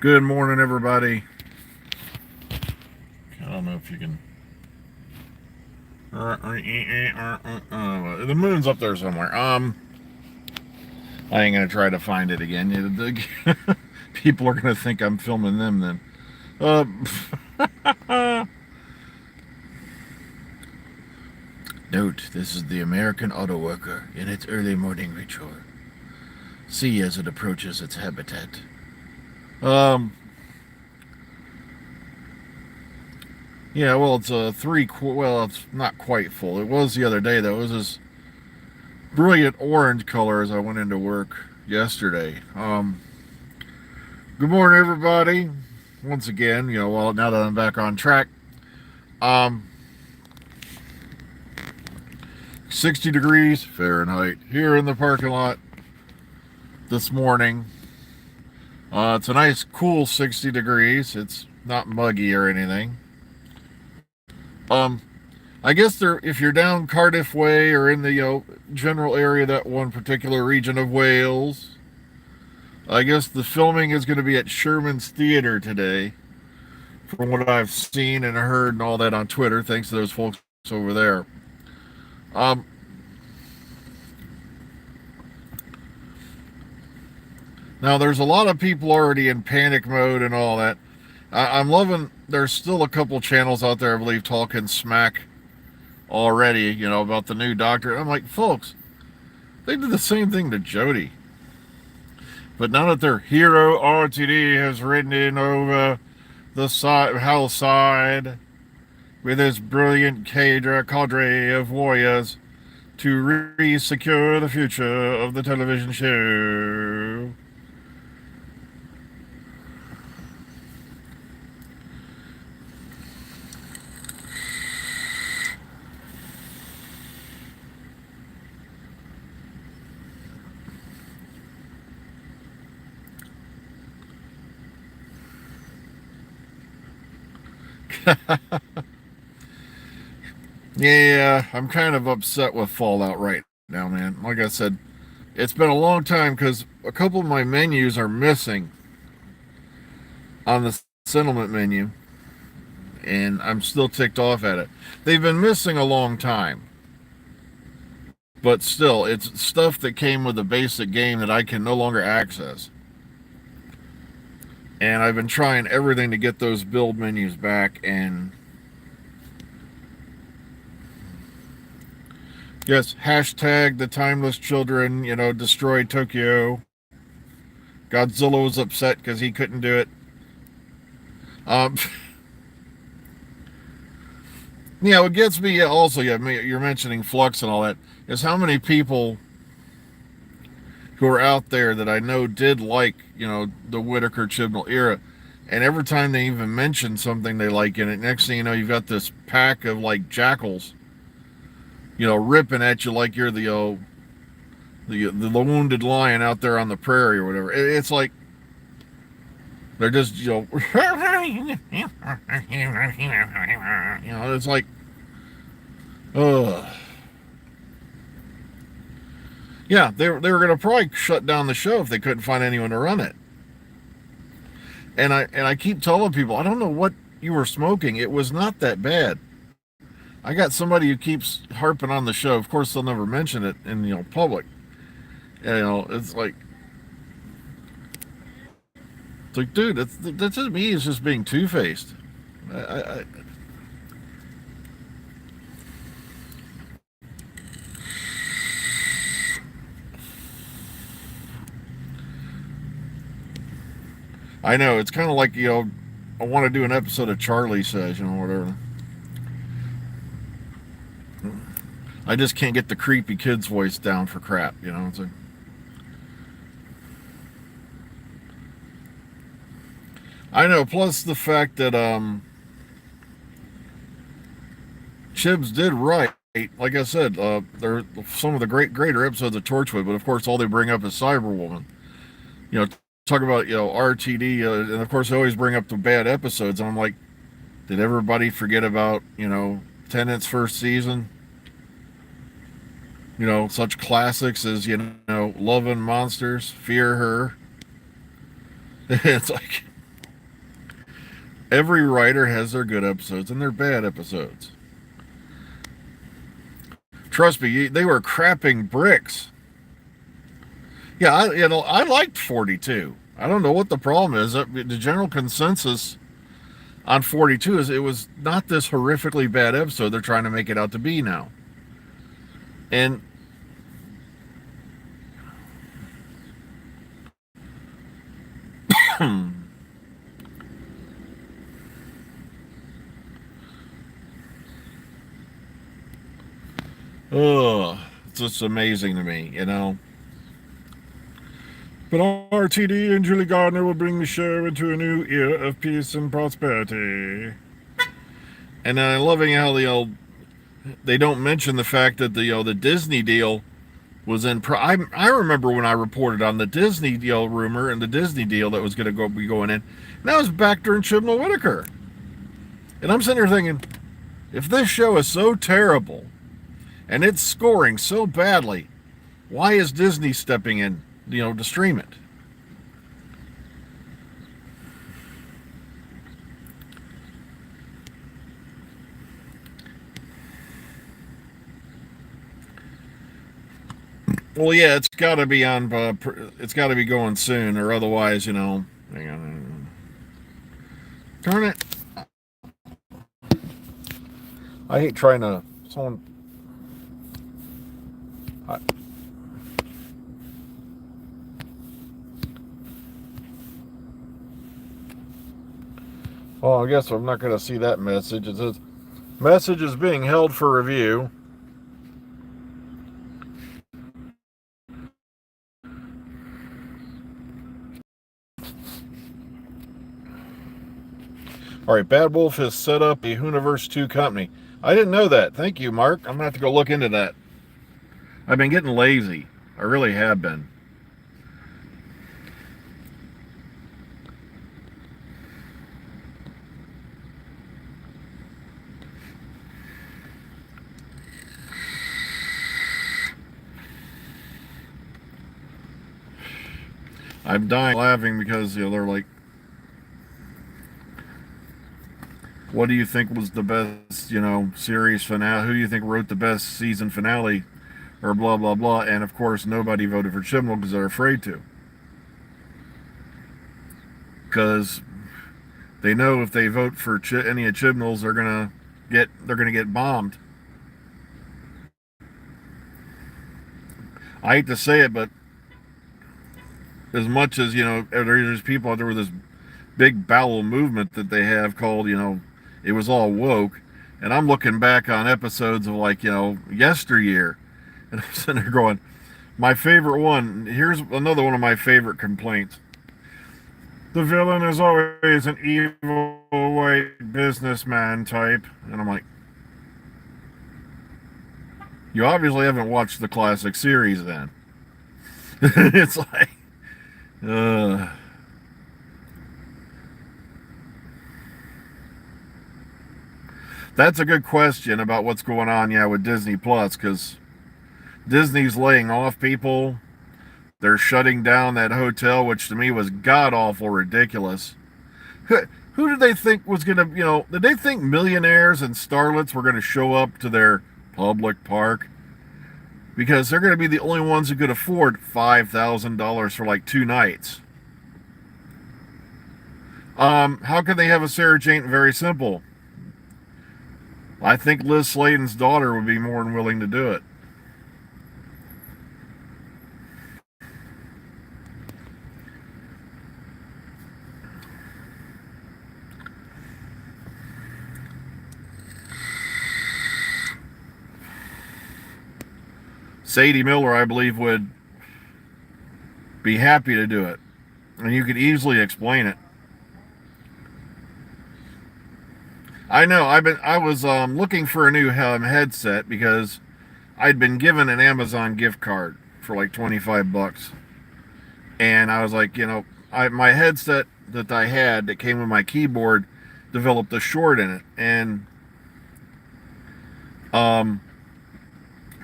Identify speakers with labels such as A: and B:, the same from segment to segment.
A: Good morning, everybody. I don't know if you can. The moon's up there somewhere. I ain't gonna try to find it again. People are gonna think I'm filming them then. Note: this is the American auto worker in its early morning ritual. See as it approaches its habitat. Um, yeah, well, it's a three. Well, it's not quite full. It was the other day though. It was this brilliant orange color as I went into work yesterday. Good morning, everybody. Once again, well, now that I'm back on track, um, 60 degrees Fahrenheit here in the parking lot this morning. It's a nice, cool 60 degrees. It's not muggy or anything. Um, I guess if you're down Cardiff Way or in the general area, that one particular region of Wales, I guess the filming is going to be at Sherman's Theater today, from what I've seen and heard and all that on Twitter. Thanks to those folks over there. Um, Now, there's a lot of people already in panic mode and all that. I'm loving. There's still a couple channels out there, I believe, talking smack already. About the new doctor. I'm like, folks, they did the same thing to Jody. But now that their hero RTD has ridden in over the hell side with his brilliant cadre of warriors to re-secure the future of the television show. Yeah, I'm kind of upset with Fallout right now, man. Like I said, it's been a long time because a couple of my menus are missing on the settlement menu, and I'm still ticked off at it. They've been missing a long time, but still, it's stuff that came with the basic game that I can no longer access. And I've been trying everything to get those build menus back, and yes, hashtag the timeless children, destroy Tokyo. Godzilla was upset because he couldn't do it. Um, what gets me also, you're mentioning Flux and all that, is how many people who are out there that I know did like, the Whitaker Chibnall era. And every time they even mention something they like in it, next thing you know, you've got this pack of like jackals, ripping at you like you're the wounded lion out there on the prairie or whatever. It's like they're just it's like, ugh. Yeah, they were gonna probably shut down the show if they couldn't find anyone to run it. And I keep telling people, I don't know what you were smoking. It was not that bad. I got somebody who keeps harping on the show. Of course, they'll never mention it in public. It's like, dude, that to me is just being two faced. I I know it's kind of like I want to do an episode of Charlie Says, whatever. I just can't get the creepy kid's voice down for crap. It's like, I know. Plus the fact that Chibs did write. Like I said, they're some of the greater episodes of Torchwood, but of course, all they bring up is Cyberwoman. You know, talk about RTD, and of course, they always bring up the bad episodes. And I'm like, did everybody forget about Tennant's first season? Such classics as Love and Monsters, Fear Her. It's like, Every writer has their good episodes and their bad episodes. Trust me, they were crapping bricks. Yeah, I liked 42. I don't know what the problem is. The general consensus on 42 is it was not this horrifically bad episode they're trying to make it out to be now. And ugh, it's just amazing to me, you know. But RTD and Julie Gardner will bring the show into a new era of peace and prosperity. And I'm loving how they don't mention the fact that the Disney deal was in. I remember when I reported on the Disney deal rumor and the Disney deal that was going to be going in. And that was back during Chibnall Whitaker. And I'm sitting here thinking, if this show is so terrible and it's scoring so badly, why is Disney stepping in, to stream it? Well, yeah, it's got to be on. It's got to be going soon, or otherwise, hang on. Darn it! I hate trying to. Someone. I, well, I guess I'm not going to see that message. It says, "Message is being held for review." All right, Bad Wolf has set up a Hooniverse 2 company. I didn't know that. Thank you, Mark. I'm going to have to go look into that. I've been getting lazy. I really have been. I'm dying laughing because they're like, what do you think was the best, series finale? Who do you think wrote the best season finale? Or blah, blah, blah. And of course, nobody voted for Chibnall because they're afraid to. Because they know if they vote for any of Chibnall's, they're gonna get bombed. I hate to say it, but as much as there's people out there with this big bowel movement that they have called, it was all woke. And I'm looking back on episodes of yesteryear, and I'm sitting there going, my favorite one. Here's another one of my favorite complaints. The villain is always an evil white businessman type, and I'm like, you obviously haven't watched the classic series then. It's like, that's a good question about what's going on, with Disney Plus, because Disney's laying off people. They're shutting down that hotel, which to me was god awful ridiculous. Who did they think was going to, did they think millionaires and starlets were going to show up to their public park? Because they're going to be the only ones who could afford $5,000 for like 2 nights. How can they have a Sarah Jane? Very simple. I think Liz Sladen's daughter would be more than willing to do it. Sadie Miller, I believe, would be happy to do it. And you could easily explain it. I know. I was looking for a new headset because I'd been given an Amazon gift card for like $25, and I was like, my headset that I had that came with my keyboard developed a short in it, and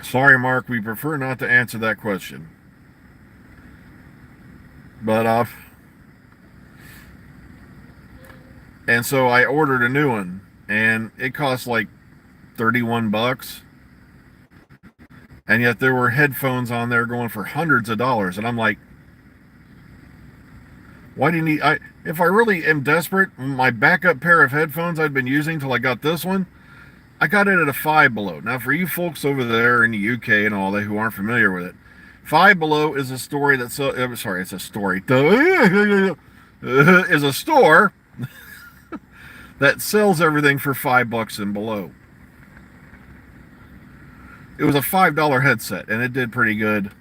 A: sorry, Mark, we prefer not to answer that question, but And so I ordered a new one, and it cost like 31 bucks. And yet there were headphones on there going for hundreds of dollars. And I'm like, why do you need? If I really am desperate, my backup pair of headphones I'd been using till I got this one, I got it at a Five Below. Now, for you folks over there in the UK and all that who aren't familiar with it, Five Below is a story that's sorry, it's a story. Is a store that sells everything for $5 and below. It was a $5 headset, and it did pretty good,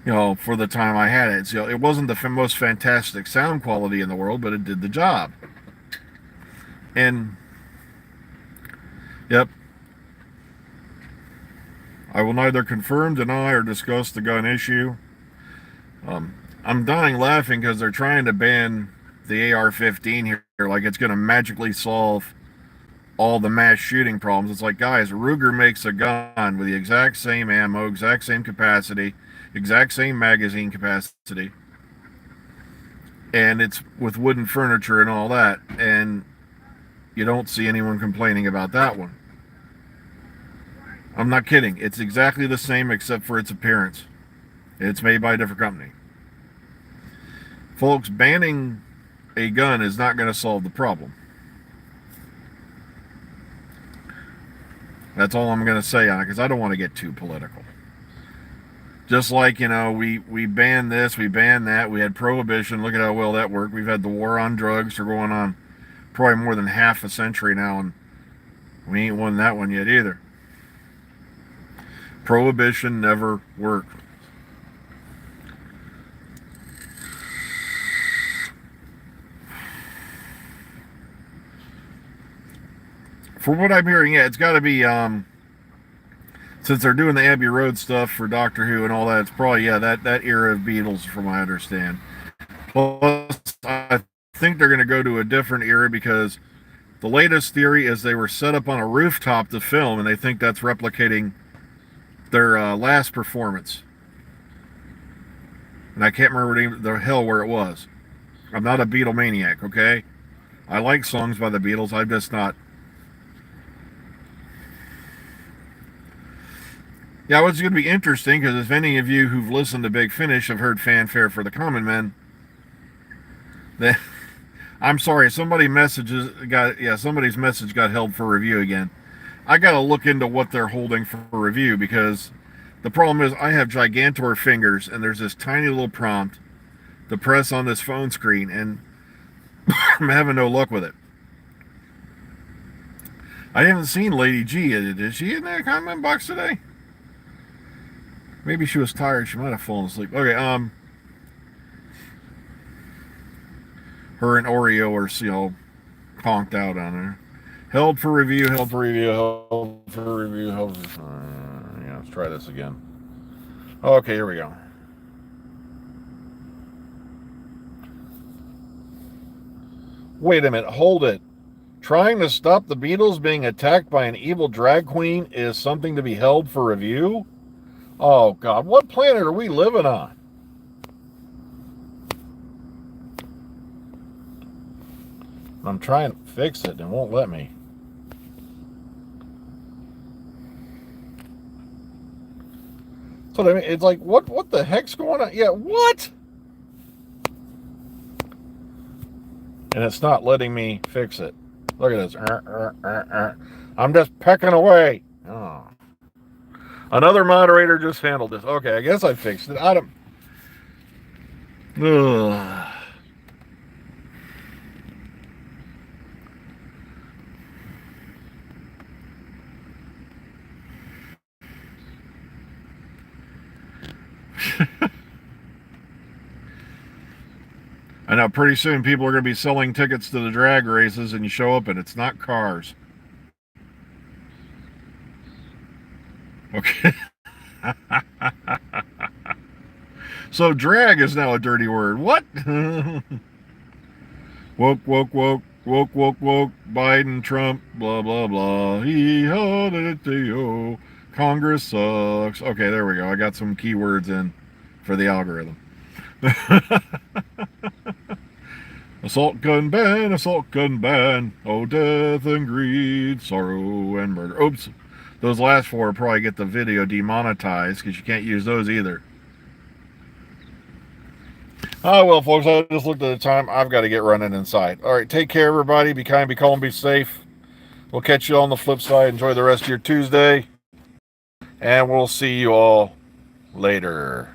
A: for the time I had it. So it wasn't the most fantastic sound quality in the world, but it did the job. And yep, I will neither confirm, deny, or discuss the gun issue. I'm dying laughing because they're trying to ban the AR-15 here, like it's going to magically solve all the mass shooting problems. It's like, guys, Ruger makes a gun with the exact same ammo, exact same capacity, exact same magazine capacity, and it's with wooden furniture and all that, and you don't see anyone complaining about that one. I'm not kidding. It's exactly the same except for its appearance. It's made by a different company. Folks, banning a gun is not going to solve the problem. That's all I'm going to say on it, because I don't want to get too political. Just like, we banned this, we banned that, we had prohibition. Look at how well that worked. We've had the war on drugs for going on probably more than half a century now, and we ain't won that one yet either. Prohibition never worked. For what I'm hearing, yeah, it's got to be, since they're doing the Abbey Road stuff for Doctor Who and all that, it's probably, yeah, that era of Beatles, from what I understand. Plus, I think they're going to go to a different era, because the latest theory is they were set up on a rooftop to film, and they think that's replicating their last performance. And I can't remember the hell where it was. I'm not a Beatle maniac, okay? I like songs by the Beatles. I'm just not. Yeah, it's going to be interesting, because if any of you who've listened to Big Finish have heard Fanfare for the Common Men, then I'm sorry, somebody's message got held for review again. I got to look into what they're holding for review, because the problem is I have gigantor fingers, and there's this tiny little prompt to press on this phone screen, and I'm having no luck with it. I haven't seen Lady G. Is she in that comment box today? Maybe she was tired. She might have fallen asleep. Okay, her and Oreo are, conked out on her. Held for review, held for review, held for review, held for... yeah, let's try this again. Okay, here we go. Wait a minute, hold it. Trying to stop the Beatles being attacked by an evil drag queen is something to be held for review? Oh, God, what planet are we living on? I'm trying to fix it and it won't let me. So I mean, it's like, what the heck's going on? Yeah, what? And it's not letting me fix it. Look at this. I'm just pecking away. Oh. Another moderator just handled this. Okay, I guess I fixed it. I don't... Ugh. I know pretty soon people are going to be selling tickets to the drag races, and you show up and it's not cars. Okay. So drag is now a dirty word. What? Woke, woke, woke, woke, woke, woke. Biden, Trump, blah, blah, blah. Congress sucks. Okay, there we go. I got some keywords in for the algorithm. Assault gun ban, oh death and greed, sorrow and murder. Oops, those last four will probably get the video demonetized because you can't use those either. Oh, well, folks, I just looked at the time. I've got to get running inside. All right, take care, everybody. Be kind, be calm, be safe. We'll catch you on the flip side. Enjoy the rest of your Tuesday. And we'll see you all later.